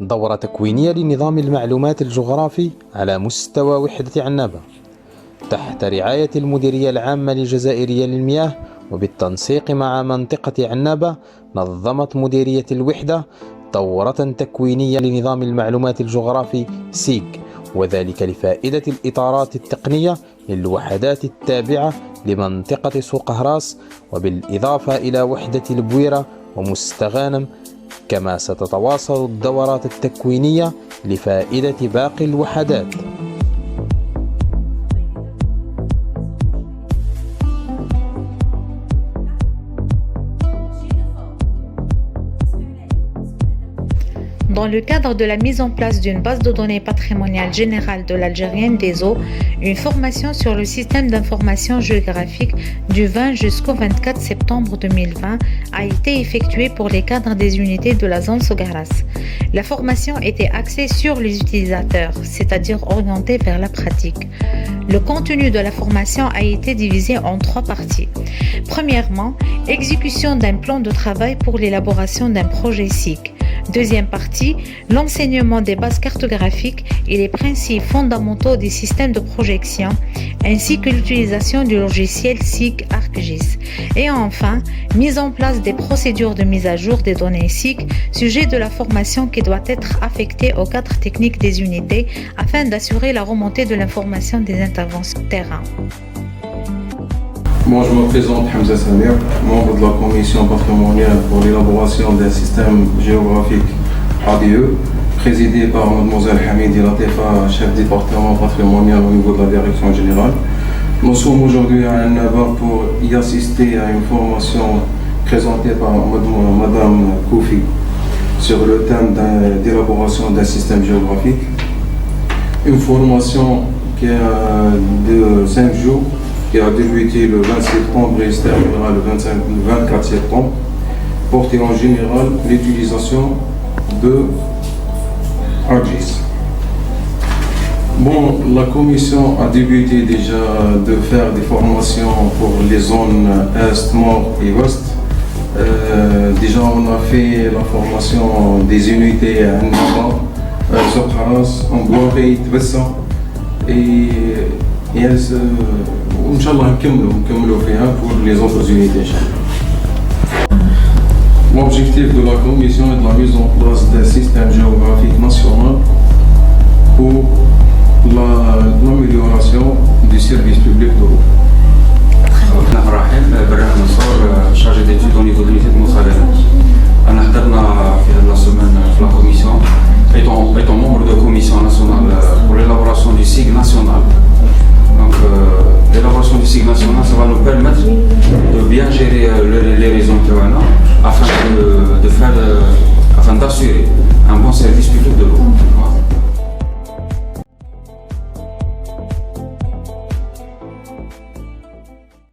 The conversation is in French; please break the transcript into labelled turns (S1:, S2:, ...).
S1: دورة تكوينية لنظام المعلومات الجغرافي على مستوى وحدة عنابة تحت رعاية المديرية العامة الجزائرية للمياه وبالتنسيق مع منطقة عنابة. نظمت مديرية الوحدة دورة تكوينية لنظام المعلومات الجغرافي سيج، وذلك لفائدة الإطارات التقنية للوحدات التابعة لمنطقة سوق هراس، وبالإضافة إلى وحدة البويرة ومستغانم. كما ستتواصل الدورات التكوينية لفائدة باقي الوحدات.
S2: Dans le cadre de la mise en place d'une base de données patrimoniale générale de l'Algérienne des eaux, une formation sur le système d'information géographique du 20 jusqu'au 24 septembre 2020 a été effectuée pour les cadres des unités de la zone Sogaras. La formation était axée sur les utilisateurs, c'est-à-dire orientée vers la pratique. Le contenu de la formation a été divisé en 3 parties. Premièrement, exécution d'un plan de travail pour l'élaboration d'un projet SIC. Deuxième partie, l'enseignement des bases cartographiques et les principes fondamentaux des systèmes de projection, ainsi que l'utilisation du logiciel SIG ArcGIS. Et enfin, mise en place des procédures de mise à jour des données SIG, sujet de la formation qui doit être affectée aux cadres techniques des unités afin d'assurer la remontée de l'information des interventions terrain.
S3: Moi, je me présente Hamza Samir, membre de la commission patrimoniale pour l'élaboration d'un système géographique ADE, présidé par Mademoiselle Hamidi Latifa, chef département patrimonial au niveau de la direction générale. Nous sommes aujourd'hui à Annaba pour y assister à une formation présentée par Madame Koufi sur le thème d'élaboration d'un système géographique. Une formation qui est de 5 jours, qui a débuté le 20 septembre et se terminera le 24 septembre, portait en général l'utilisation de ArcGIS. Bon, la commission a débuté déjà de faire des formations pour les zones Est, Nord et Ouest. Déjà, on a fait la formation des unités à Annaba, Zokharas, Mbouari, Tbessa et Inch'Allah, nous faire pour les autres unités. L'objectif de la commission est de la mise en place d'un système géographique national pour l'amélioration du service public de l'eau.
S4: Chargé d'études au niveau de l'unité de Moussalet. On a fait la semaine la commission, étant membre de la commission nationale pour l'élaboration du SIG national. Donc, l'élaboration du SIG national, ça va nous permettre de bien gérer les réseaux intervenants afin d'assurer un bon service public de l'eau.